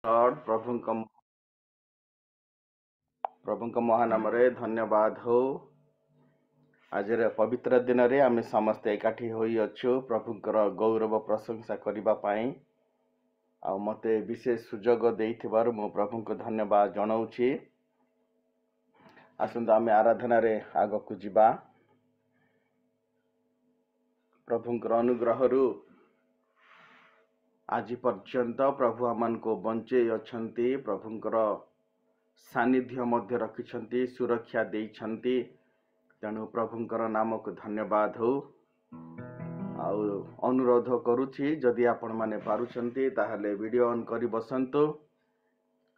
Lord प्रभु महानाम धन्यवाद हो। आज पवित्र दिन रे आमे समस्ते एकाठी होई अच्छु प्रभुंकर गौरव प्रशंसा करिबा पाई आ मते विशेष सुजोग देइथिबार मो प्रभु को धन्यवाद जनाउछि। आसंता आमे आराधना रे आग को जिबा। प्रभुंकर अनुग्रह रु आज पर्यंत प्रभु आमान को बंचे अछंती। प्रभुंकर सानिध्य मध्य रखिछंती, सुरक्षा देइछंती। तेणु प्रभुंकर नाम को धन्यवाद हो। आउ अनुरोध करुछि जदि आपण माने पारुछंती ताहले वीडियो ऑन करी बसंतो।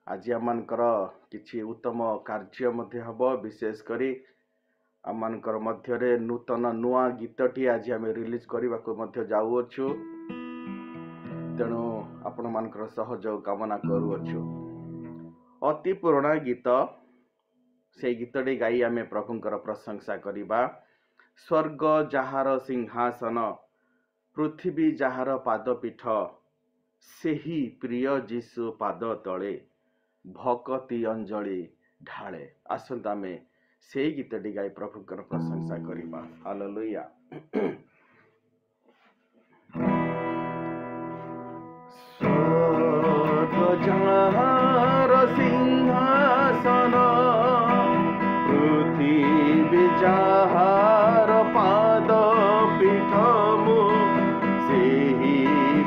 आज आमानकर किछि उत्तम कार्य मध्य हबो। विशेष करी आमानकर मध्य रे नूतन नुआ गीतटी आज आमे रिलीज करबा को मध्य जाउ अछु। तेणु आपण मानकर सहयोग कामना करू अछु। अति पुराना गीत से गीतटी गाई आमे प्रभुंकर प्रशंसा करिबा। स्वर्ग जाहार सिंहासन, पृथ्वी जाहार पादपीठ, सेही प्रिय जीशु पाद तले भक्ति अंजलि ढाळे। आसंता आमे से गीतटी गाई प्रभुंकर प्रशंसा करिबा। हालेलुया। स्वर्ग जाहार सिंहासन, पृथ्वी जाहार पाद पीठ, सेही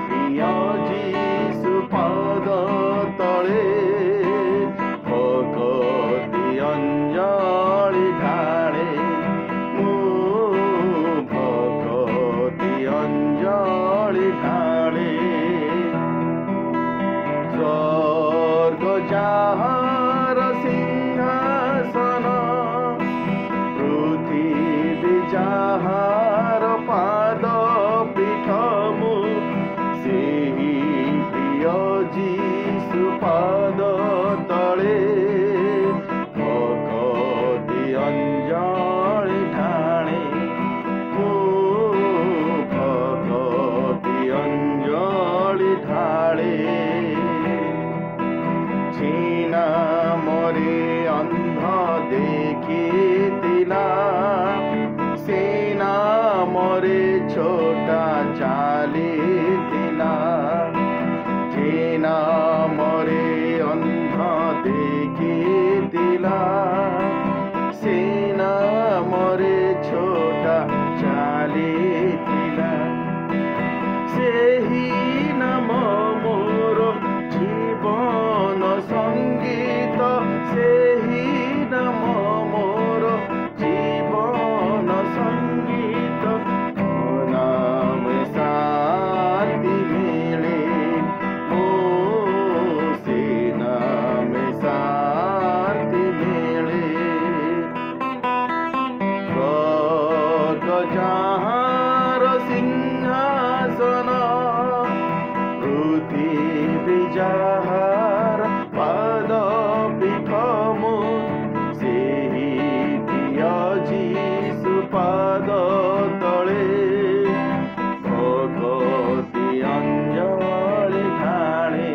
प्रिय जीशु पाद तले भक्ति अंजलि ढाळे। भक्ति अंजलि ढाळे। स्वर्ग जाहार सिंहासन, पृथ्वी जाहार पाद पीठ, सेही प्रिय जीशु पाद तले भक्ति अंजलि ढाळे। भक्ति अंजलि ढाळे। चीना मोरे अंध देखितिला, सेना मोरे छोटा चालितिला। चीना मोरे अंध देखितिला, सेना मोरे छोटा चालितिला। सेही नाम मोर जीवन संगीत, सेही नाम मोर जीवन संगीत। नाम शांति मिले, से नाम शांति मिले। स्वर्ग जाहार सिंहासन, पृथ्वी जाहार पाद पीठ, सेही प्रिय जीशु पाद तले भक्ति अंजलि ढाळे।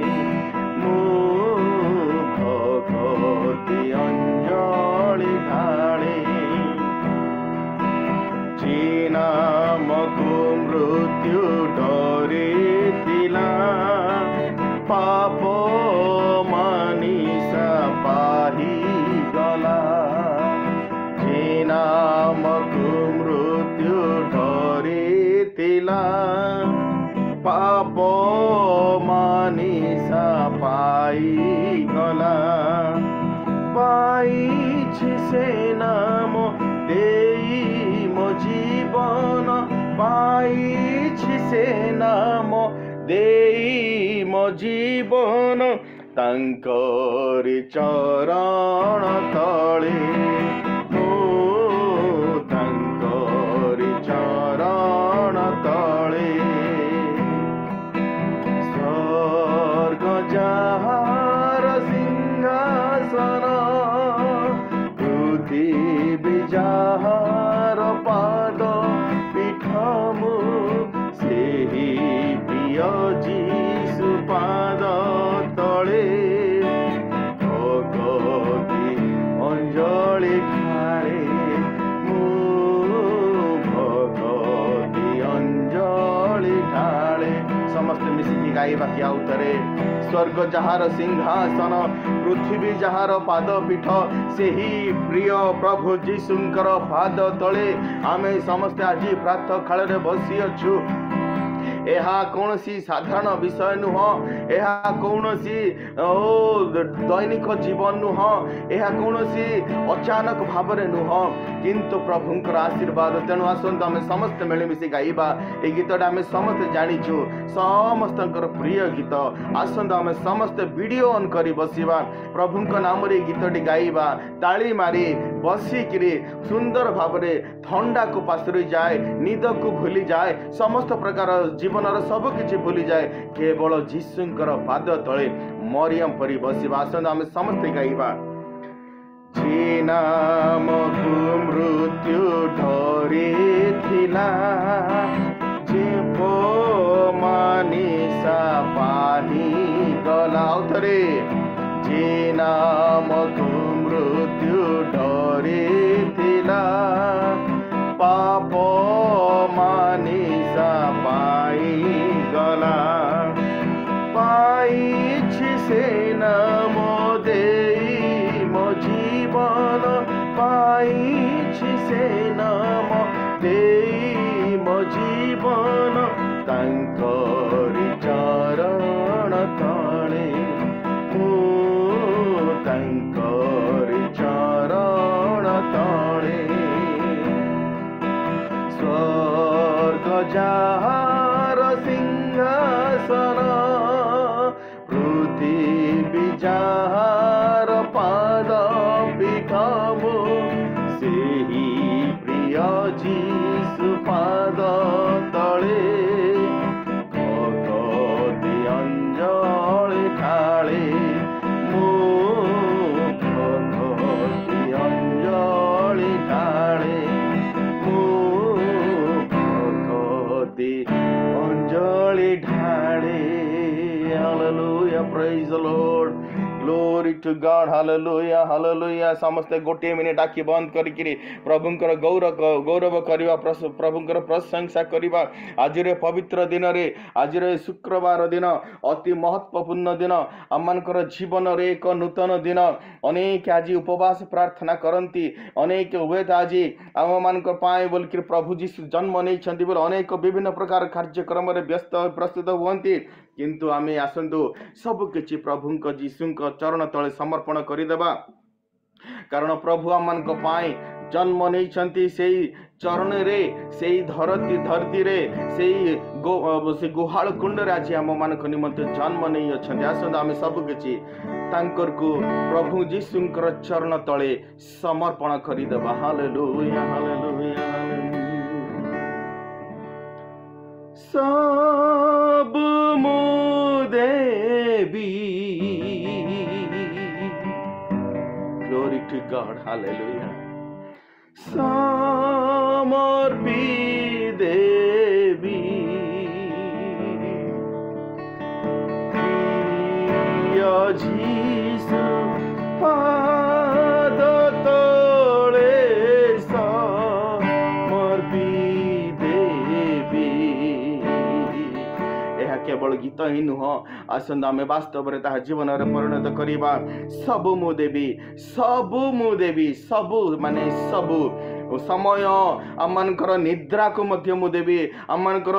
भक्ति अंजलि ढाळे। चीना मको मृत्यु डरितिला, पाप मानिसा पाही गला। चीना मको मृत्यु डरितिला, पाप मानिसा पाई गला। पाइछि से नाम देई मो जीवन, पाइछि से नाम देई मो जीवन। तांकरि चरण तले, तांकरि चरण तले। स्वर्ग जाहार सिंहासन, पृथ्वी जाहार पाद पीठ, सेही प्रिय जीशु पाद तले ବାକି ଆଉ ଥରେ स्वर्ग जहार सिंहासन पृथ्वी जहार पादपीठ सेही प्रिय प्रभु जीशुंकर पाद तले आमे समस्ते आज प्रातः काल रे बसी अछु। ଏହା କୌଣସି ସାଧାରଣ ବିଷୟ ନୁହଁ, ଏହା କୌଣସି ଦୈନିକ ଜୀବନ ନୁହଁ, ଏହା କୌଣସି ଅଚାନକ ଭାବରେ ନୁହଁ, କିନ୍ତୁ ପ୍ରଭୁଙ୍କର ଆଶୀର୍ବାଦ। ତେଣୁ ଆସନ୍ତୁ ଆମେ ସମସ୍ତେ ମିଳିମିଶି ଗାଇବା। ଏହି ଗୀତଟା ଆମେ ସମସ୍ତେ ଜାଣିଛୁ, ସମସ୍ତଙ୍କର ପ୍ରିୟ ଗୀତ। ଆସନ୍ତୁ ଆମେ ସମସ୍ତେ ଭିଡ଼ିଓ ଅନ୍ କରି ବସିବା, ପ୍ରଭୁଙ୍କ ନାମରେ ଏହି ଗୀତଟି ଗାଇବା, ତାଳି ମାରି ବସିକିରି ସୁନ୍ଦର ଭାବରେ ଥଣ୍ଡାକୁ ପାଶୁରି ଯାଏ, ନିଦକୁ ଭୁଲିଯାଏ, ସମସ୍ତ ପ୍ରକାର ଜୀବନର ସବୁ କିଛି ଭୁଲି ଯାଏ, କେବଳ ଯୀଶୁଙ୍କର ପାଦ ତଳେ ମରିୟମ ପରି ବସିବା। ଆସନ୍ତୁ ଆମେ ସମସ୍ତେ ଗାଇବା। ଯେ ନାମକୁ ମୃତ୍ୟୁ ଧରିଥିଲା, ଯେ ମାନିସା ପାହିଗଲା। ଆଉ ଥରେ, ଯେ ନାମକୁ ମୃତ୍ୟୁ ଧରିଥିଲା, ପାପ ମାନିସା ପାଇଗଲା। ପାଇଛି ସେ ନାମ ଦେଇ ମୋ ଜୀବନ, ପାଇଛି ସେ ନାମ ଦେଇ ମୋ ଜୀବନ, ତାଙ୍କରି ଚରଣ ତଳେ ତାଙ୍କରି ଚରଣ ତଳେ स्वर्ग जहार सिंहासन पृथ्वी जहार पादपीठ सेही प्रिय जीशु पाद तले भक्ति अंजलि ढाळे भक्ति अंजलि ढाळे अंजलि ढाळे। Hallelujah, praise the Lord, glory to God. Hallelujah, hallelujah. समस्ते गोटे मिनिट आखि बंद करिकिरी प्रभुंकर गौरव करवा, प्रभुंकर प्रशंसा करवा। आज पवित्र दिन रे, आज शुक्रवार दिन, अति महत्वपूर्ण दिन, आमनकर जीवन रे एक नूतन दिन। अनेक आज उपवास प्रार्थना करती, अनेक हुए आज आम मान बोलिक प्रभु जीशु जन्म नहीं बोले अनेक विभिन्न प्रकार कार्यक्रम व्यस्त प्रस्तुत हुए, किंतु आमे आसंतु सबकिछि प्रभुंक जीशुंक चरण तले समर्पण करदेबा। कारण प्रभु आम जन्म नहीं से चरण रे, से धरती रे, से गुहाल कुंड रे आज आम मान निमंते जन्म नहीं अच्छा। आसंतु आमे सबकिछि तांकर को प्रभु जीशुंकर चरण तले समर्पण करदेबा। Hallelujah, hallelujah, hallelujah. सब मुदेवी, ग्लोरी टू गॉड, हालेलुया। समर्पी देवी, प्रिय जीशु पाद तले समर्पी देवी। केवल गीत ही नुह, आसंत आमे वास्तव में ताहा जीवन रे परिणत करिबा। सबु मु देवी, सबु मु देवी, सबु माने सबु समय आमनकर निद्रा को मध्य मु देवी, आमनकर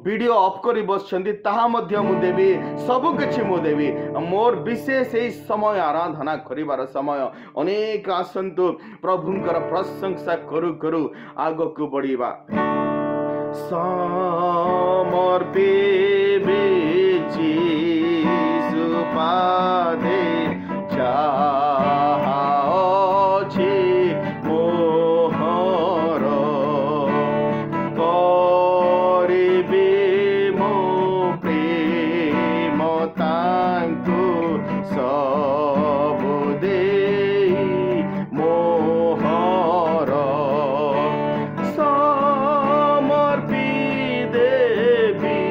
वीडियो ऑफ करी बसछंती ताहा मध्य मु देवी, सबु किछि मु देवी। मोर विशेष एई समय आराधना करिबार समय। अनेक आसंतु प्रभुंकर प्रशंसा करू करू आगकु बढ़िबा। समर्पिबे जीशु पादे चाहा अछि मोहर, करिबे मो प्रेम तांकु सबु देई मोहर। समर्पि देवी,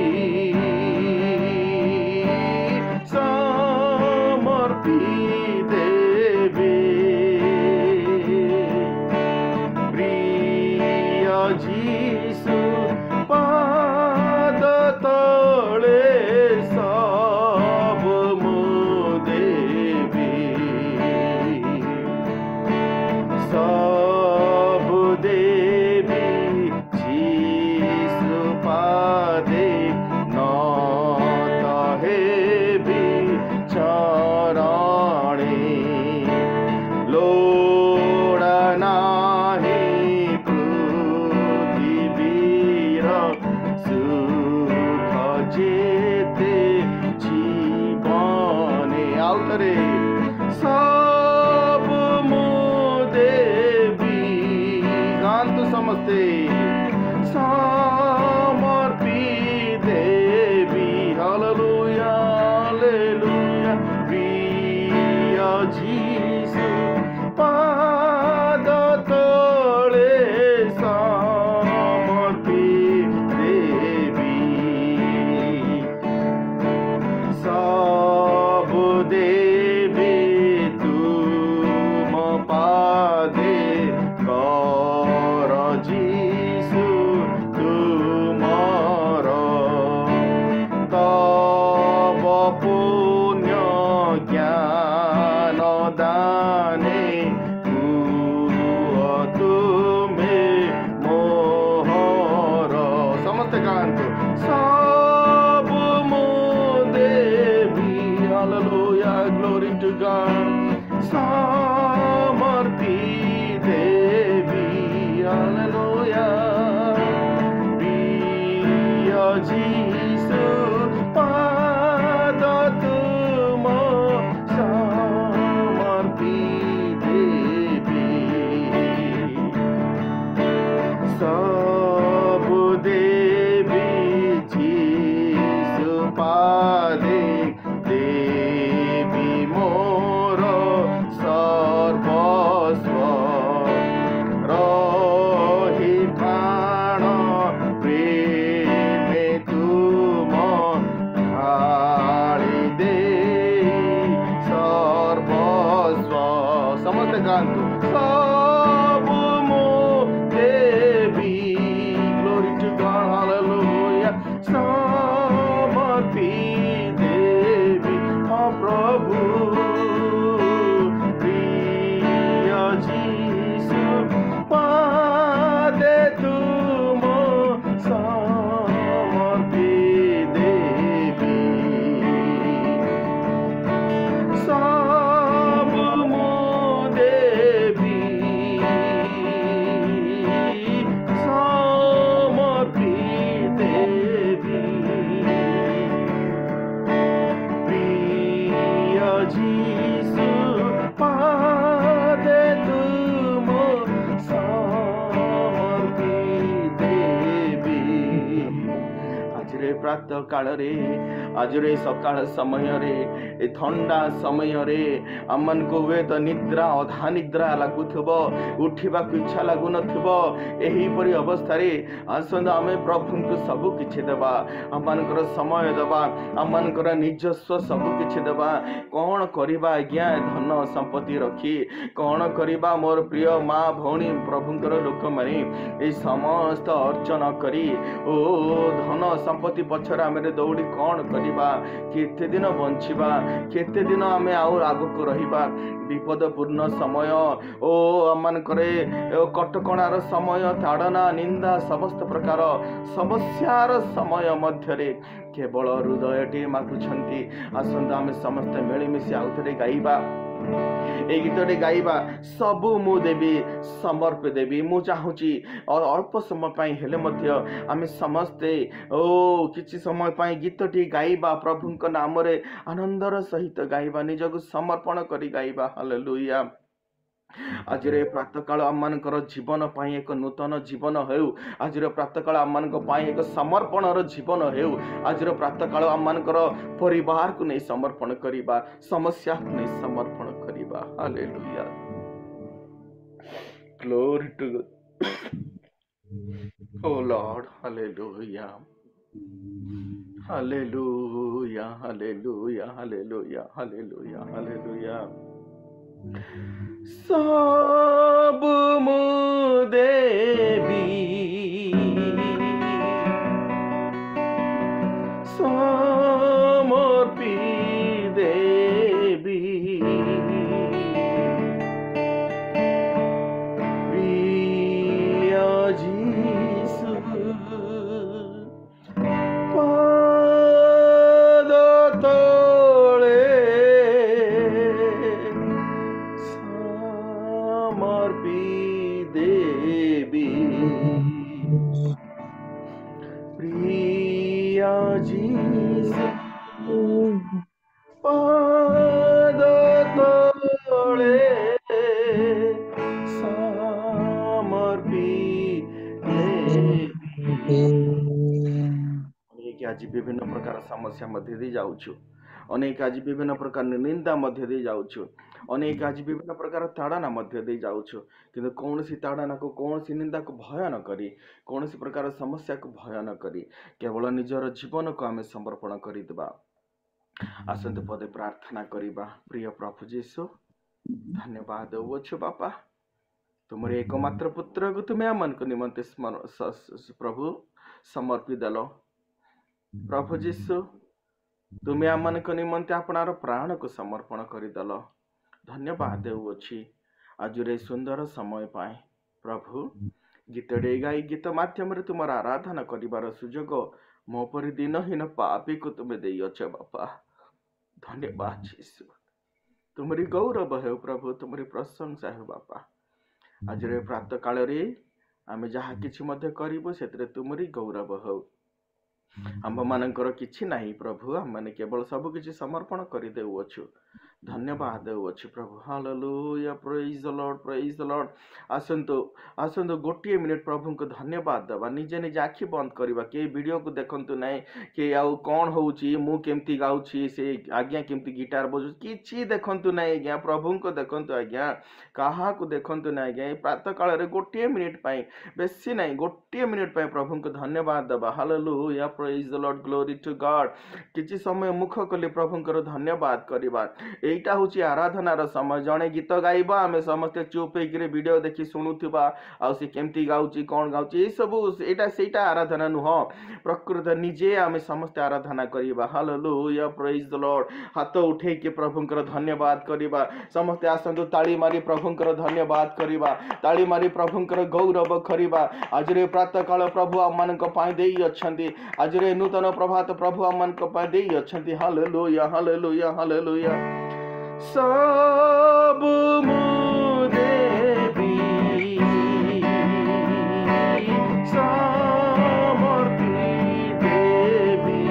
ଥରେ ସବୁ ମୁଁ ଦେବି ଗାଆନ୍ତୁ ସମସ୍ତେ ସମର୍ପି ଦେବି ହାଲେଲୁୟା ହାଲେଲୁୟା ପ୍ରିୟ ଯୀଶୁ ପାଦ ତଳେ ସମର୍ପି ଦେବି ସବୁ ଦେବି ତୁମ ପାଦେ କର ଯୀଶୁ ତୁମର ତବ ପୁଣ୍ୟ ଜ୍ଞାନ ଦାନେ କୁହ ତୁମେ ମୋହର ସମସ୍ତେ ଗାଆନ୍ତୁ ସବୁ ମୁଁ ଦେବି ହାଲେଲୁୟା ଗ୍ଲୋରି ଟୁ ଗଡ୍ ସମର୍ପି ଦେବି ହାଲେଲୁୟା ପ୍ରିୟ ଯୀଶୁ ପାଦ ତୁମ ସମର୍ପି ଦେବି ସବୁ ଦେବି ଯୀଶୁ ପାଦେ ଦେବି ମୋର ସର୍ବସ୍ୱ ରହି ପ୍ରାଣ ପ୍ରେମେ ତୁମ ଢାଳି ଦେଇ ସର୍ବସ୍ୱ ସମସ୍ତେ ଗାଆନ୍ତୁ ସବୁ ମୁଁ ଦେବି ଗ୍ଲୋରି ଟୁ ଗଡ୍ ହାଲେଲୁୟା ସମର୍ପି ଦେବି ହଁ ପ୍ରଭୁ ପ୍ରିୟ ଯୀଶୁ ପାଦେ ତୁମ ସମର୍ପି ଦେବି ସବୁ ମୁଁ ଦେବି ସମର୍ପି ଦେବି ପ୍ରିୟ ଯୀଶୁ ପାଦେ ତୁମ ସମର୍ପି ଦେବି ଆଜିରେ ପ୍ରାତଃ କାଳରେ ଆଜିରେ ସକାଳ ସମୟରେ ଏ ଥଣ୍ଡା ସମୟରେ ଆମମାନଙ୍କୁ ହୁଏତ ନିଦ୍ରା ଅଧା ନିଦ୍ରା ଲାଗୁଥିବ ଉଠିବାକୁ ଇଚ୍ଛା ଲାଗୁନଥିବ ଏହିପରି ଅବସ୍ଥାରେ ଆସନ୍ତୁ ଆମେ ପ୍ରଭୁଙ୍କୁ ସବୁ କିଛି ଦେବା ଆମମାନଙ୍କର ସମୟ ଦେବା ଆମମାନଙ୍କର ନିଜସ୍ୱ ସବୁ କିଛି ଦେବା କ'ଣ କରିବା ଆଜ୍ଞା ଧନ ସମ୍ପତ୍ତି ରଖି କ'ଣ କରିବା ମୋର ପ୍ରିୟ ମା ଭଉଣୀ ପ୍ରଭୁଙ୍କର ଲୋକମାନେ এই ସମସ୍ତ ଅର୍ଜନ କରି ଓ ଧନ ସମ୍ପତ୍ତି ପଛରେ ଆମେ ଦୌଡ଼ି କ'ଣ କରିବା କେତେ ଦିନ ବଞ୍ଚିବା କେତେ ଦିନ ଆମେ ଆଉ ଆଗକୁ ରହିବା ବିପଦପୂର୍ଣ୍ଣ ସମୟ ଓ ଆମମାନଙ୍କର କଟକଣାର ସମୟ ତାଡ଼ନା ନିନ୍ଦା ସମସ୍ତ ପ୍ରକାର ସମସ୍ୟାର ସମୟ ମଧ୍ୟରେ କେବଳ ହୃଦୟଟି ମାଗୁଛନ୍ତି ଆସନ୍ତୁ ଆମେ ସମସ୍ତେ ମିଳିମିଶି ଆଉ ଥରେ ଗାଇବା এই গীতটি গাইবা সবু মু দেবী সমর্পি দেবী মু চাহুছি অল্প সময় পাই হেলে মধ্য আমি সমস্তে ও কিছু সময় পাই গীতটি গাইবা প্রভুଙ୍କ নামরে আনন্দর সহিত গাইবা নিজକୁ সমর্পণ করি গাইবা হালেলুয়া ଆଜିର ଏ ପ୍ରାତଃକାଳ ଆମମାନଙ୍କର ଜୀବନ ପାଇଁ ଏକ ନୂତନ ଜୀବନ ହେଉ ଆଜିର ପ୍ରାତଃକାଳ ଆମମାନଙ୍କ ପାଇଁ ଏକ ସମର୍ପଣର ଜୀବନ ହେଉ ଆଜିର ପ୍ରାତଃକାଳ ଆମମାନଙ୍କର ପରିବାରକୁ ନେଇ ସମର୍ପଣ କରିବା ସମସ୍ୟାକୁ ନେଇ ସମର୍ପଣ କରିବା hallelujah glory to O lord hallelujah hallelujah hallelujah hallelujah hallelujah hallelujah ସବୁ ମୁଁ ଦେବି ସମର୍ପି ଦେବି ପ୍ରିୟ ଯୀଶୁ ପାଦ ତଳେ ସମର୍ପି ଦେବି आज विभिन्न प्रकार समस्या मध्य दे जाउछु अनेक आज विभिन्न प्रकार निंदा मध्य दे जाउछु अनेक आज विभिन्न प्रकार ताड़ना मध्य दे जाउछु किंतु कौन सी ताड़ना को कौन सी निंदा को भय न करी कौन सी प्रकार समस्या को भय न करी केवल निजर जीवन को आमे समर्पण करिदबा आसंत पदे प्रार्थना करिबा प्रिय प्रभु जीशु धन्यवाद देउछु बापा तुमरे एकमात्र पुत्र को तुम्हें मन को निमंते प्रभु समर्पित देलो प्रभु जीशु तुम्हें मन को निमंते आपणार प्राण को समर्पण करिदेल धन्यवाद देउछि आज रे सुंदर समय पाए प्रभु गीतटे गाई गीत माध्यम रे तुमर आराधना करिवार सुजोग मो परि दिनहीन पापी को तुम्हें देइछ बापा धन्यवाद जीशु तुमरी गौरव हे प्रभु तुमरी प्रशंसा हे बापा आज रे प्रातः काल रे आमे जहा किछि मध्ये करिबो सेतरे तुमरी गौरव हो आम मानकर किछि नाही प्रभु आम माने केवल सब किछि समर्पण करि देउछु धन्यवाद देउछु प्रभु हालेलुया प्रेज द लॉर्ड आसंतो आसंतो गोटे मिनिट प्रभु को धन्यवाद देबा निजे निजे आखि बंद करबा के वीडियो को देखंतु नाही के आउ कोन होउची मु केमती गाउची से आज्ञा केमती गिटार बजु किछि देखंतु नाही आज्ञा प्रभु को देखंतु आज्ञा काहा को देखंतु नाही आज्ञा प्रातः काल रे गोटे मिनिट पई बेसी नाही गोटे मिनिट पई प्रभु को धन्यवाद देबा hallelujah praise the Lord glory to God किछि समय मुख कले प्रभु को धन्यवाद करबा एटा होची आराधनार समय जणे गीत गाइबा आमे समस्त चुप होइकरे वीडियो देखि सुनुथिबा आ से केमती गाउची कोन गाउची ए सब एटा सेटा आराधना नुह प्रकृत निजे आमे समस्त आराधना करिबा हालेलुया प्रेज द लॉर्ड हाथ उठे के प्रभु को धन्यवाद करिबा समस्त आसंतु ताली मारी प्रभु को धन्यवाद करिबा ताली मारी प्रभु को गौरव करिबा आज रे प्रातः काल प्रभु आम मान को पाई देई अछंती आज रे नूतन प्रभात प्रभु आम मान को पाई देई अछंती हालेलुया हालेलुया हालेलुया सब मुदेवी समर्पित देवी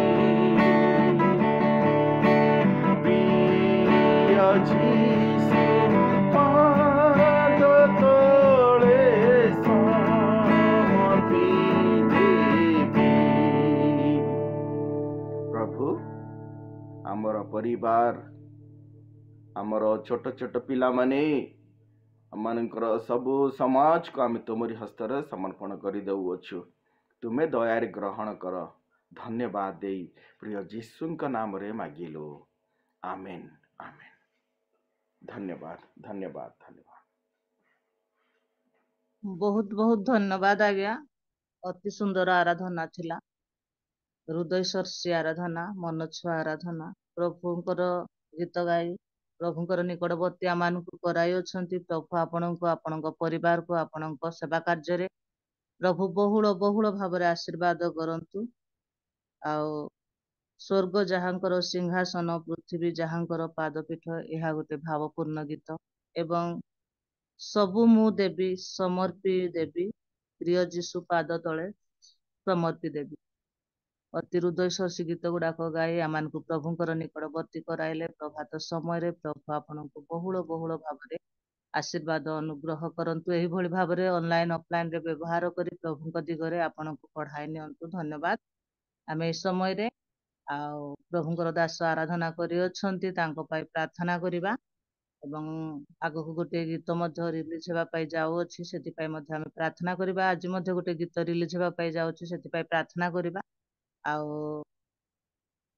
प्रिय जीशु पाद तले समर्पित देवी प्रभु आमर परिवार आमर छोट छोट पिला माने आमनकर सबु समाज को आम तुमरी हस्तर समर्पण कर देउछु तुम्हें दया ग्रहण कर धन्यवाद दे प्रिय जीशु नाम रे मागिलो आमेन आमेन धन्यवाद धन्यवाद धन्यवाद बहुत बहुत धन्यवाद आज्ञा अति सुंदर आराधना थिला हृदय स्पर्शी आराधना मन छुआ आराधना प्रभुंकर गीत गाई प्रभुंकर निकटवर्ती आम कराई अछंती प्रभु आपणको आपणको परिवार को आपणको सेवा कार्य रे प्रभु बहुल बहुल भाव आशीर्वाद करंतु आउ स्वर्ग जहांकर सिंहासन पृथ्वी जहांकर पादपीठ यह गोटे भावपूर्ण गीत एवं सबु मु देवी समर्पी देवी प्रिय जीशु पाद तले समर्पी देवी अति हृदय स्पर्शी गीत गुड़ाक गाई आम प्रभुंकर निकटवर्ती कराइले प्रभात समय प्रभु आपको बहुल बहुल भाव आशीर्वाद अनुग्रह करंतु एही भली भाव ऑनलाइन ऑफलाइन रे व्यवहार करी प्रभुंक दिगरे आपनको पढ़ाई नियंतु धन्यवाद आम ए समय रे आउ प्रभुंकर दास आराधना करी अछंती तांको पाई प्रार्थना करिबा एवं आगको गोटे गीत मध्य रिलीज हेबा पाई जाउ अछि सेति पाई मध्य आम प्रार्थना करिबा आज मध्य गोटे गीत रिलीज हेबा पाई जाउ अछि सेति पाई प्रार्थना करिबा आउ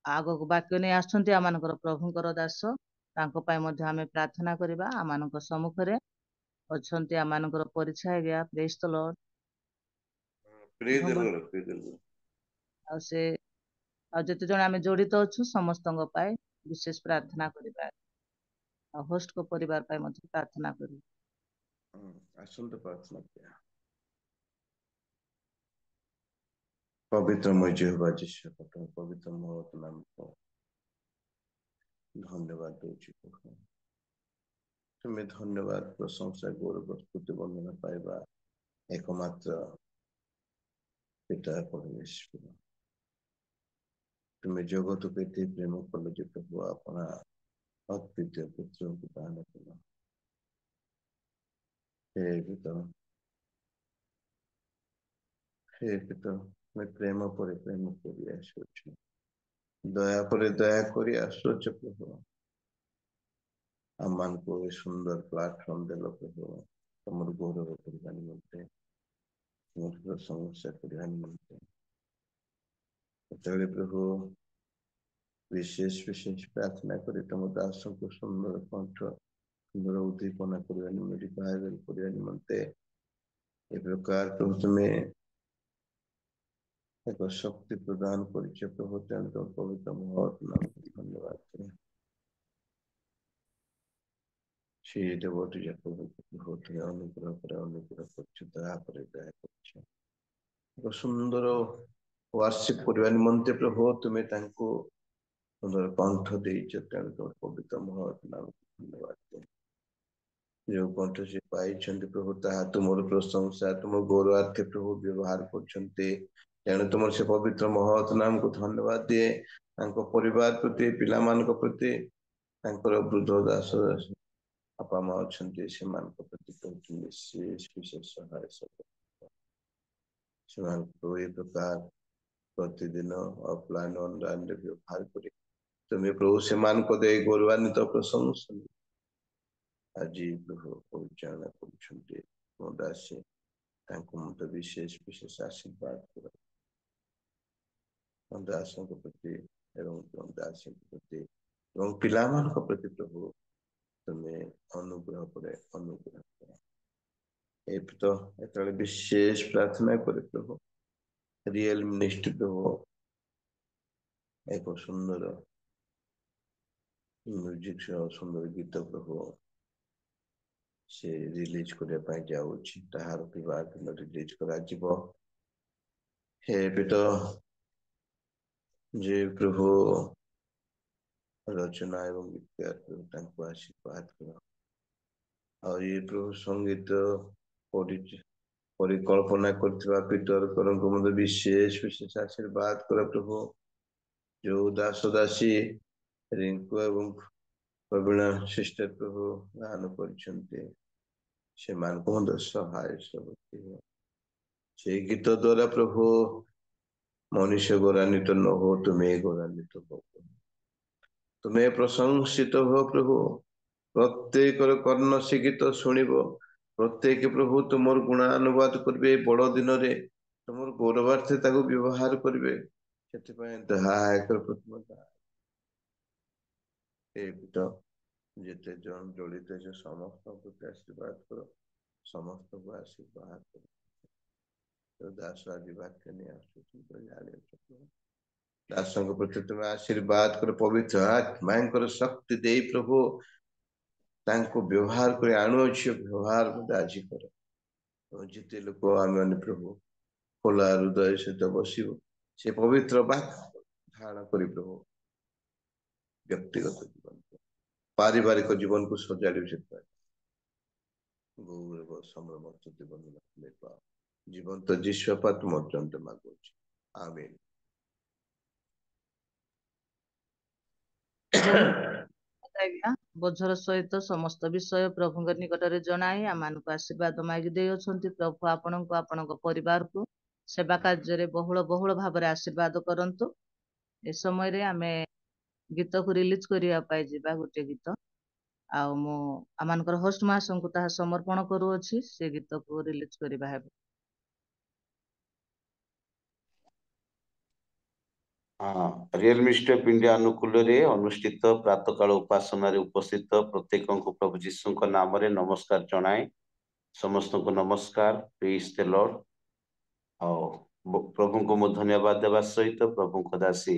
आगको वाक्य नै आछंती आमानकर प्रभुंकर दास तांको पाई मध्य आम प्रार्थना करिबा आमानकर सम्मुख रे अछंती आमानकर परिचय गया praise the lord praise the lord praise the lord आ से आ जते जण आम जड़ित अछु समस्तंग पाई विशेष प्रार्थना करिबा आ होस्ट को परिवार पाई मध्य प्रार्थना करिबा आसंत प्रार्थना किया पवित्रमय यहोवा जीशु पवित्र महत नाम को धन्यवाद दूची प्रभु तुम्हें धन्यवाद प्रशंसा गौरव स्तुति वंदना पाइबा एकमात्र पिता परमेश्वर तुम्हें जगत पेते प्रेम कल जो प्रभु अपना अद्वितीय पुत्र को दान कल हे पिता ପ୍ରେମ ପରେ ପ୍ରେମ କରି ଆସୁଛୁ, ଦୟା ପରେ ଦୟା କରି ଆସୁଛୁ ପ୍ରଭୁ। ଆମମାନଙ୍କୁ ଏ ସୁନ୍ଦର ପ୍ଲାଟଫର୍ମ ଦେଲ ପ୍ରଭୁ, ତମର ଗୌରବ କରିବା ନିମନ୍ତେ, ତୁମର ପ୍ରଶଂସା କରିବା ନିମନ୍ତେ। ସେତେବେଳେ ପ୍ରଭୁ ବିଶେଷ ପ୍ରାର୍ଥନା କରି ତମ ଦାସଙ୍କୁ ସୁନ୍ଦର କଣ୍ଠ, ସୁନ୍ଦର ଉଦ୍ଦୀପନା କରିବା ନିମନ୍ତେ, ବାଇବେଲ କରିବା ନିମନ୍ତେ ଏ ପ୍ରକାର ପ୍ରଭୁ ତୁମେ ଏକ ଶକ୍ତି ପ୍ରଦାନ କରିଛ ପ୍ରଭୁ। ତେଣୁ ତମ ପବିତ୍ର ମହତ୍ ନାମକୁ ଧନ୍ୟବାଦ କରେ। সেই দেবটি যাকে হতে অনুগ্রহ করে অনুগ্রহ করছে, দয়া করে দয়া করছে। ଏକ ସୁନ୍ଦର ୱାର୍ସିପ କରିବା ନିମନ୍ତେ ପ୍ରଭୁ ତୁମେ ତାଙ୍କୁ ସୁନ୍ଦର କଣ୍ଠ ଦେଇଛ। ତେଣୁ ତମ ପବିତ୍ର ମହତ୍ ନାମକୁ ଧନ୍ୟବାଦ କରେ। ଯେଉଁ କଣ୍ଠ ସେ ପାଇଛନ୍ତି ପ୍ରଭୁ, ତାହା ତୁମର ପ୍ରଶଂସା, ତୁମ ଗୌରବାର୍ଥେ ପ୍ରଭୁ ବ୍ୟବହାର କରୁଛନ୍ତି। ତେଣୁ ତୁମର ସେ ପବିତ୍ର ମହତ୍ ନାମକୁ ଧନ୍ୟବାଦ ଦିଏ। ତାଙ୍କ ପରିବାର ପ୍ରତି, ପିଲାମାନଙ୍କ ପ୍ରତି, ତାଙ୍କର ବୃଦ୍ଧ ଦାସ ବାପା ମା ଅଛନ୍ତି, ସେମାନଙ୍କ ପ୍ରତି ବିଶେଷ ସହାୟ ସେମାନଙ୍କୁ ଏ ପ୍ରକାର ପ୍ରତିଦିନ ଅଫଲାଇନ ଅନଲାଇନରେ ବ୍ୟବହାର କରି ତୁମେ ପ୍ରଭୁ ସେମାନଙ୍କ ଦେଇ ଗୌରବାନ୍ୱିତ ପ୍ରଶଂସା ଆଜି ପ୍ରଭୁ ପରିଚାଳନା କରୁଛନ୍ତି। ମୋ ଦାସୀ ତାଙ୍କୁ ମଧ୍ୟ ବିଶେଷ ଆଶୀର୍ବାଦ କର। ମୋ ଦାସଙ୍କ ପ୍ରତି ଏବଂ ମୋ ଦାସୀଙ୍କ ପ୍ରତି ଏବଂ ପିଲାମାନଙ୍କ ପ୍ରତି ପ୍ରଭୁ ତୁମେ ଅନୁଗ୍ରହ ପରେ ଅନୁଗ୍ରହ କର। ଏତେବେଳେ ବିଶେଷ ପ୍ରାର୍ଥନା করে ପ୍ରଭୁ ରିଏଲ ମିନିଷ୍ଟ୍ରି ପ୍ରଭୁ ଏକ ସୁନ୍ଦର ମ୍ୟୁଜିକ ସହ ସୁନ୍ଦର ଗୀତ ପ୍ରଭୁ ସେ ରିଲିଜ କରିବା ପାଇଁ ଯାଉଛି। ତାହାର ବିବାହ ଦିନ ରିଲିଜ କରାଯିବ। ଏବେ ତ ଯେ ପ୍ରଭୁ ରଚନା ଏବଂ ଗୀତ ତାଙ୍କୁ ଆଶୀର୍ବାଦ କର। ଆଉ ଏ ପ୍ରଭୁ ସଙ୍ଗୀତ ପରିକଳ୍ପନା କରିଥିବା ପିଟର କରଙ୍କୁ ମଧ୍ୟ ବିଶେଷ ଆଶୀର୍ବାଦ କର ପ୍ରଭୁ। ଯୋଉ ଦାସ ଦାସୀ ରିଙ୍କୁ ଏବଂ ପ୍ରବୀଣ ସିଷ୍ଟର ପ୍ରଭୁ ଗାନ କରିଛନ୍ତି, ସେମାନଙ୍କୁ ମଧ୍ୟ ସହାୟ ସେଇ ଗୀତ ଦ୍ୱାରା ପ୍ରଭୁ ମନୁଷ୍ୟ ଗୌରବାନ୍ୱିତ ନ हो, ତୁମେ ଗୌରବାନ୍ୱିତ हो। ତୁମେ ପ୍ରଶଂସିତ हो ପ୍ରଭୁ। ପ୍ରତ୍ୟେକର କର୍ଣ୍ଣ ସେ ଗୀତ ଶୁଣିବ। ପ୍ରତ୍ୟେକ ପ୍ରଭୁ ତୁମର ଗୁଣାନୁବାଦ କରିବେ। ବଡ଼ ଦିନରେ ତୁମର ଗୌରବାର୍ଥେ ତାକୁ ବ୍ୟବହାର କରିବେ। ସେଥିପାଇଁ ଦୟାକର ପ୍ରଥମ ଯେତେ ଜଣ ଜଡ଼ିତ ଅଛି ସମସ୍ତଙ୍କୁ ଆଶୀର୍ବାଦ କର, ସମସ୍ତଙ୍କୁ ଆଶୀର୍ବାଦ କର। ଦାସ ଆଜି ବାକ୍ୟ ନେଇ ଆସୁଛନ୍ତି, ଦାସଙ୍କ ପ୍ରତି ତୁମେ ଆଶୀର୍ବାଦ କର। ପବିତ୍ର ଆତ୍ମାଙ୍କର ଶକ୍ତି ଦେଇ ପ୍ରଭୁ ତାଙ୍କୁ ବ୍ୟବହାର କରି ଆଣୁଅଛି, ବ୍ୟବହାର ମଧ୍ୟ ଆଜି କର। ଯେତେ ଲୋକ ଆମେ ପ୍ରଭୁ ଖୋଲା ହୃଦୟ ସହିତ ବସିବ, ସେ ପବିତ୍ର ବାକ୍ୟ ଧାରଣ କରି ପ୍ରଭୁ ବ୍ୟକ୍ତିଗତ ଜୀବନ, ପାରିବାରିକ ଜୀବନକୁ ସଜାଡ଼ିବ। ସେଥିପାଇଁ ଗୌରବ ସମ୍ଭ୍ରମ ଜୀବନ୍ତ ଯୀଶୁପା ତୁମ ଅତ୍ୟନ୍ତ ମାଗୁଛି। ଆମେନ୍। ଆଜ୍ଞା ବୋଝର ସହିତ ସମସ୍ତ ବିଷୟ ପ୍ରଭୁଙ୍କ ନିକଟରେ ଜଣାଇ ଆମମାନଙ୍କୁ ଆଶୀର୍ବାଦ ମାଗି ଦେଇଅଛନ୍ତି। ପ୍ରଭୁ ଆପଣଙ୍କୁ ଆପଣଙ୍କ ପରିବାରକୁ ସେବା କାର୍ଯ୍ୟରେ ବହୁଳ ଭାବରେ ଆଶୀର୍ବାଦ କରନ୍ତୁ। ଏ ସମୟରେ ଆମେ ଗୀତକୁ ରିଲିଜ କରିବା ପାଇଁ ଯିବା, ଗୋଟେ ଗୀତ। ଆଉ ମୁଁ ଆମମାନଙ୍କର ହୋଷ୍ଟ ମାସଙ୍କୁ ତାହା ସମର୍ପଣ କରୁଅଛି। ସେ ଗୀତକୁ ରିଲିଜ କରିବା ହେବ। ରିଏଲ ମିନିଷ୍ଟ୍ରି ଅଫ ଇଣ୍ଡିଆ ଅନୁକୂଳରେ ଅନୁଷ୍ଠିତ ପ୍ରାତଃକାଳ ଉପାସନାରେ ଉପସ୍ଥିତ ପ୍ରତ୍ୟେକଙ୍କୁ ପ୍ରଭୁ ଯୀଶୁଙ୍କ ନାମରେ ନମସ୍କାର ଜଣାଏ। ସମସ୍ତଙ୍କୁ ନମସ୍କାର, ପ୍ରେଜ୍ ଦ ଲର୍ଡ। ଆଉ ପ୍ରଭୁଙ୍କୁ ମୁଁ ଧନ୍ୟବାଦ ଦେବା ସହିତ ପ୍ରଭୁଙ୍କ ଦାସୀ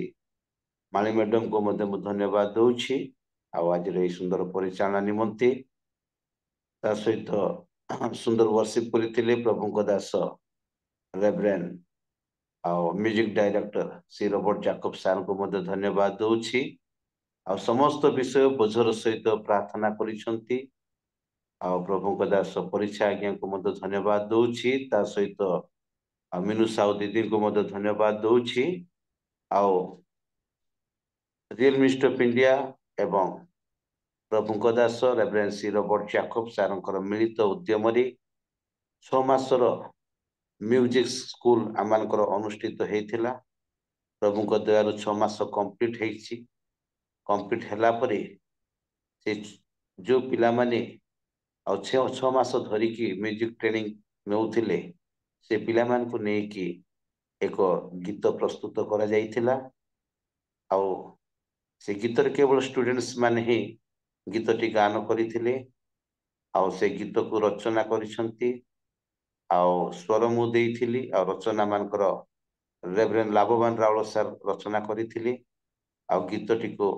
ମାଳି ମ୍ୟାଡମଙ୍କୁ ମଧ୍ୟ ମୁଁ ଧନ୍ୟବାଦ ଦଉଛି ଆଉ ଆଜିର ଏହି ସୁନ୍ଦର ପରିଚାଳନା ନିମନ୍ତେ। ତା ସହିତ ସୁନ୍ଦର ବର୍ଷିପ କରିଥିଲେ ପ୍ରଭୁଙ୍କ ଦାସ ରେଭରେଣ୍ଡ ଆଉ music director Shri Robert Jacob ସାର୍ଙ୍କୁ ମଧ୍ୟ ଧନ୍ୟବାଦ ଦଉଛି। ଆଉ ସମସ୍ତ ବିଷୟ ବୋଝର ସହିତ ପ୍ରାର୍ଥନା କରିଛନ୍ତି। ଆଉ ପ୍ରଭୁଙ୍କ ଦାସ ପରୀକ୍ଷା ଆଜ୍ଞାଙ୍କୁ ମଧ୍ୟ ଧନ୍ୟବାଦ ଦଉଛି। ତା ସହିତ ମିନୁ ସାହୁ ଦିଦିଙ୍କୁ ମଧ୍ୟ ଧନ୍ୟବାଦ ଦଉଛି। ଆଉ ରିଏଲ ମିନିଷ୍ଟ୍ରି ଅଫ ଇଣ୍ଡିଆ ଏବଂ ପ୍ରଭୁଙ୍କ ଦାସ ରେଭରେଣ୍ଡ ଶ୍ରୀ ରବର୍ଟ ଜାକବ ସାର୍ଙ୍କର ମିଳିତ ଉଦ୍ୟମରେ 6 ମାସର म्यूजिक स्कूल आमर अनुष्ठित होता प्रभु दयालु 6 मास कंप्लीट होती कंप्लीट है से जो पिला माने आ 6 मास धरिकी म्यूजिक ट्रेनिंग नौथिले से पिला मान को नेकी एक गीत प्रस्तुत करा जाइथिला आउ से गीत केवल स्टूडेंट्स माने ही गीतटी गान करथिले आउ से गीत को रचना करिसंती आउ स्वर मु देइथिली आउ रचना मानकर रेवरेंड लाभवान रावल सर रचना करथिले आउ गीतटी को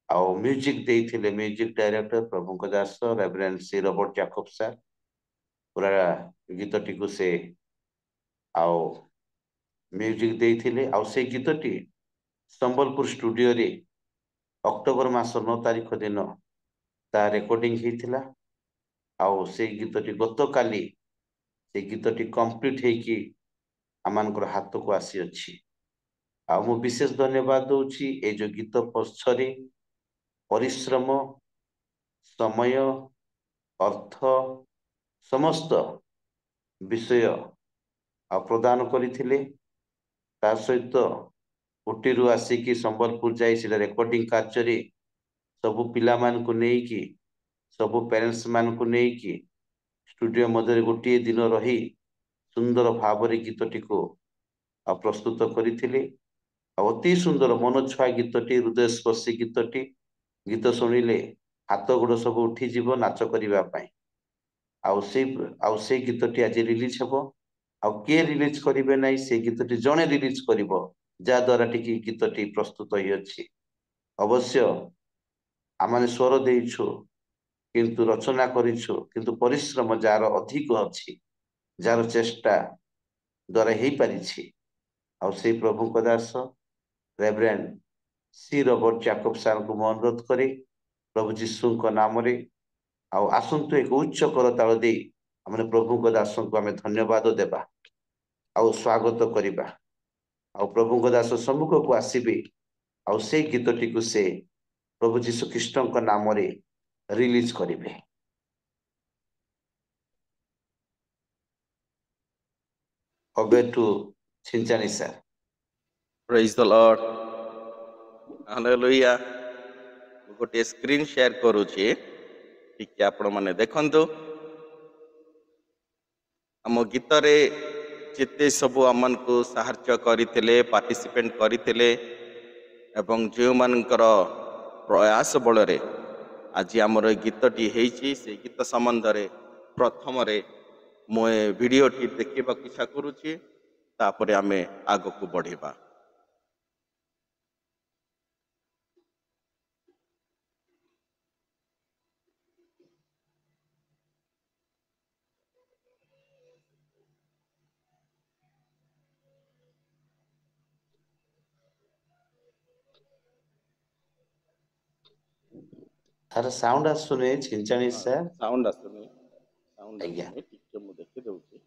आउ म्यूजिक देइथिले म्यूजिक डायरेक्टर प्रभु दास reverend C Robert Jacob sir पूरा गीतटी को से आउ म्यूजिक देइथिले आउ से गीतटी संबलपुर स्टूडियो रे अक्टोबर मास 9 तारिख दिन ता रेकॉर्डिंग होता आउ से गीतटी गत काली से गीतटी कंप्लीट होकी आमर हाथ को आसी अच्छी आ मु विशेष धन्यवाद दूची ए जो गीत पछरे परिश्रम समय अर्थ समस्त विषय आ प्रदान करथिले ता सहित उटी रु आसिकी संबलपुर जाई से रेकॉर्डिंग कार्य रे सबु पिला मान को नेकी सबु पेरेंट्स मान को नेकी स्टूडियो मध्य गोटे दिन रही सुंदर भाव गीतटी को प्रस्तुत करथिले अति सुंदर मन छुआ गीतटी हृदय स्पर्शी गीतटी गीत शुणिले हाथ गोड़ सब उठी जीव नाच करने आउ से गीतटी आज रिलीज हेबो आउ के रिलीज करिवे नाही से गीतटी जणे रिलीज करिवो जा द्वारा टिकी गीतटी प्रस्तुत होई अछि अवश्य आमाने स्वर देइछु किंतु रचना करिछु किंतु परिश्रम जार अधिक अछि जार चेष्टा द्वारा हेई परिछि आउ से प्रभु को दास reverend C Robert Jacob sir को मैं अनुरोध करे प्रभु जीशु नाम रे आउ आसंतु एक उच्च करताल दे हमने प्रभु को दास को आम धन्यवाद देबा आउ स्वागत करिबा आउ प्रभु को दास सम्मुख को आसीबे आउ से गीतटी को से प्रभु जीशु कृष्ण को नाम रे रिलीज करिवे ओबे टू छिंचानी sir praise the lord hallelujah गोटे स्क्रीन शेयर करूची ठीक आपण माने देखंतु आम गीत रे जिते सब आमन को सहायता करथिले पार्टिसिपेट करथिले एवं जो मानकर प्रयास बल रे आज आमर गीतटी हेची से गीत संबंध रे प्रथम रे मो वीडियोटी देखा इच्छा करूची तापरे आमे आग को बढ़िबा तार साउंड आसुने छिंचानी सर साउंड आसुनी आज्ञा ठीक मु देखि दउची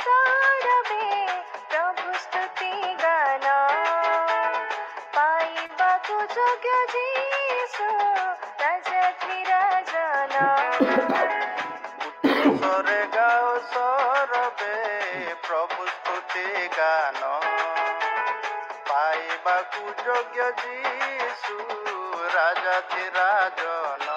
संसारमे प्रभु स्तुति गान पाइबाको योग्य जीशु राजाधिराजन सरे गाओ सरबे प्रभु स्तुति गान पाइबाकु योग्य जीशु राजाधिराजन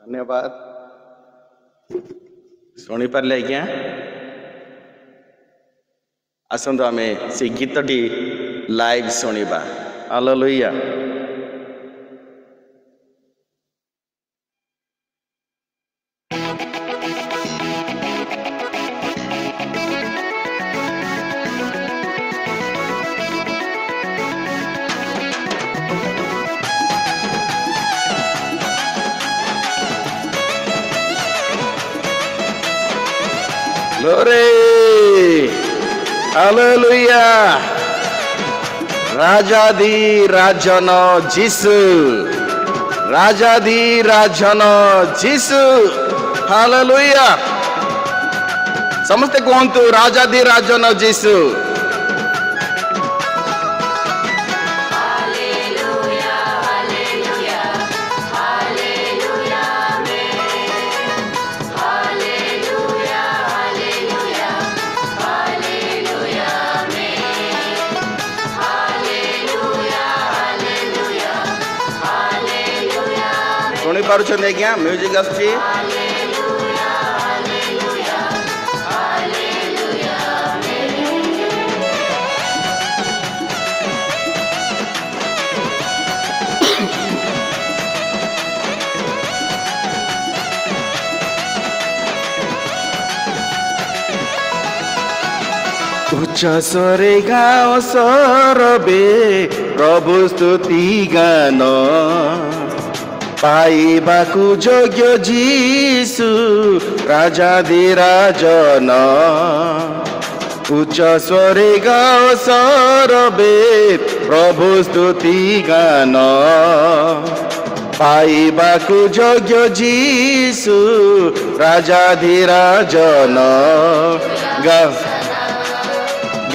धन्यवाद शुणी पारे आज्ञा आसतु आम से गीतटी लाइव शुणा हालेलुया Glory! Hallelujah! राजाधि राजन जीसु राजाधि राजन जीसु हालेलुया समस्ते कहतु राजाधि राजन जीसु शुणी पार्छन आज्ञा म्यूजिक आसुची उच्च स्वरे गाओ सरबे प्रभु स्तुति गान पाइबाकु योग्य जीसु राजाधिराजन उच्च स्वरे गाओ सरबे प्रभु स्तुति गान पाइबाकु योग्य जीसु राजाधिराजन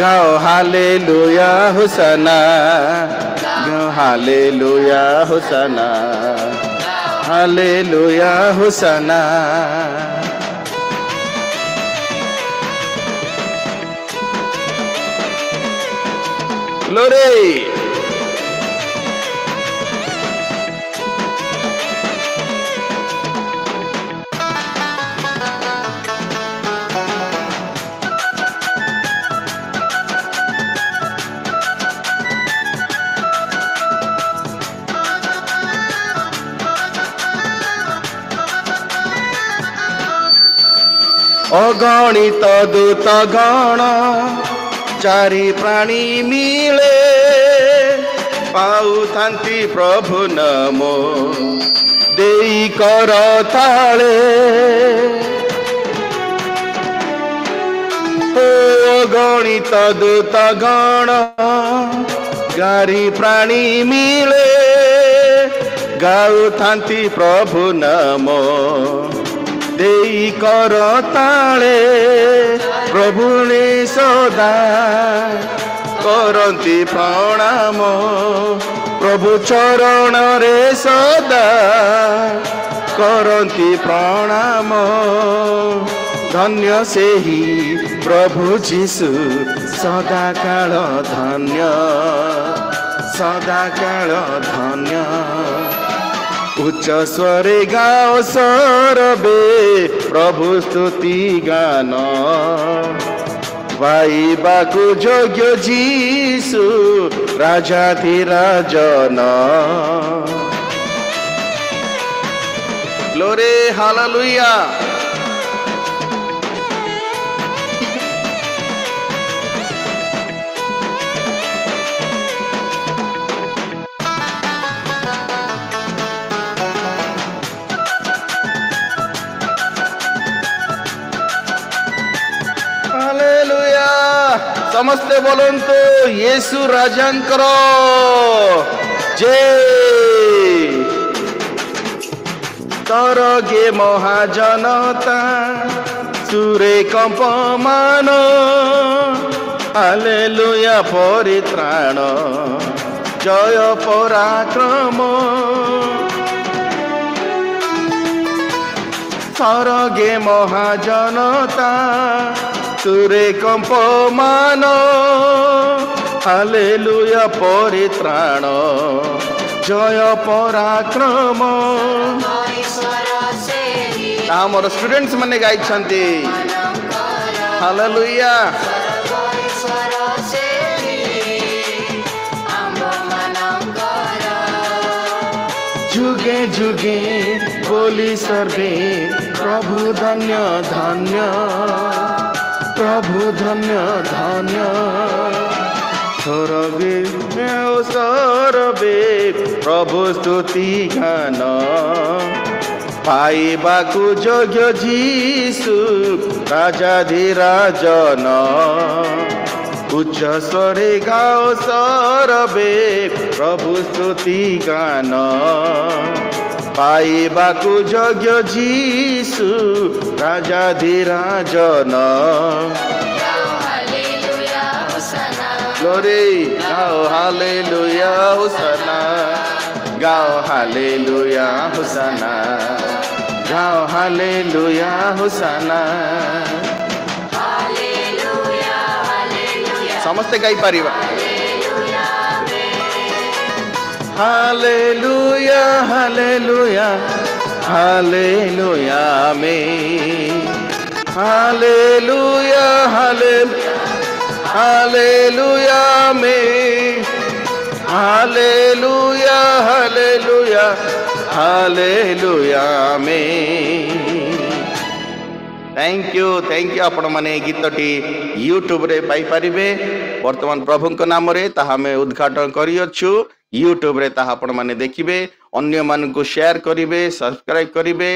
गाओ हालेलुया होसाना गाओ हालेलुया होसाना हालेलुया होसाना ग्लोरी अगणित दूत गण चारि प्राणी मिले पाउथांती प्रभु नमो देई कर ताले अगणित दूत गण चारि प्राणी मिले गाउथांती प्रभु नमो देई कर ताले प्रभु ने सदा करती प्रणाम प्रभु चरण रे सदा करती प्रणाम धन्य से ही प्रभु जीशु सदा काल धन्य सदा काल धन्य उच्च स्वरे गाओ सरबे प्रभु स्तुति गान पाइबाकु योग्य जीसु राजाधिराजन ग्लोरी हालेलुया हालेलुया समस्ते बोलंतु येसु राजांकर जय तरगे महाजनता सुरे कंपमान हालेलुया परित्राण जय पराक्रम सरगे महाजनता सुरे कंपमान हालेलुया परित्राण जय पराक्रम आमर स्टूडेंट्स माने गाइछन्ति हालेलुया जुगे जुगे बोली सर्वे प्रभु धन्य धन्य प्रभु धन्य धन्य सरबे सरबे प्रभु स्तुति गान पाइबाकु योग्य जीसु राजाधिराजन उच्च स्वरे गाओ सरबे प्रभु स्तुति गान पाइबाकु योग्य जीसु राजाधिराजन ग्लोरी गाओ हालेलुया होसाना गाओ हालेलुया होसाना गाओ हालेलुया होसाना समस्ते गाई पारिबा हालेलुया हालेलुया हालेलुया में हालेलुया हालेलुया हालेलुया में हालेलुया हालेलुया हालेलुया में थैंक यू आपण माने गीतटी यूट्यूब रे पाई परिबे वर्तमान प्रभुଙ୍କ नाम रे ताहा में उद्घाटन करी अछु यूट्यूब रे ताहा आपण माने देखिबे अन्य मान को शेयर करिवे सब्सक्राइब करिवे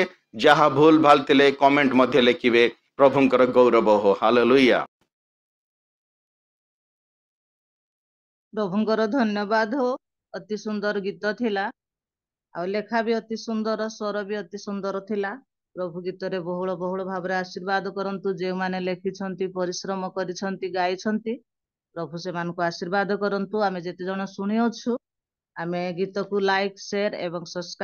जहा भूल भाल थिले कमेंट मध्ये लिखिबे प्रभुଙ୍କର गौरव हो हालेलुया प्रभुଙ୍କର धन्यवाद हो अति सुंदर गीत थिला आ लेखा भी अति सुंदर स्वर भी अति सुंदर थिला प्रभु गीत रे बहुल बहुल भाव रे आशीर्वाद करंतु जे माने लेखिछंती परिश्रम करिछंती गाइछंती प्रभु से मान को आशीर्वाद करंतु आमे जेते जण सुनि अछु आमे गीत को लाइक शेयर एवं सब्सक्राइब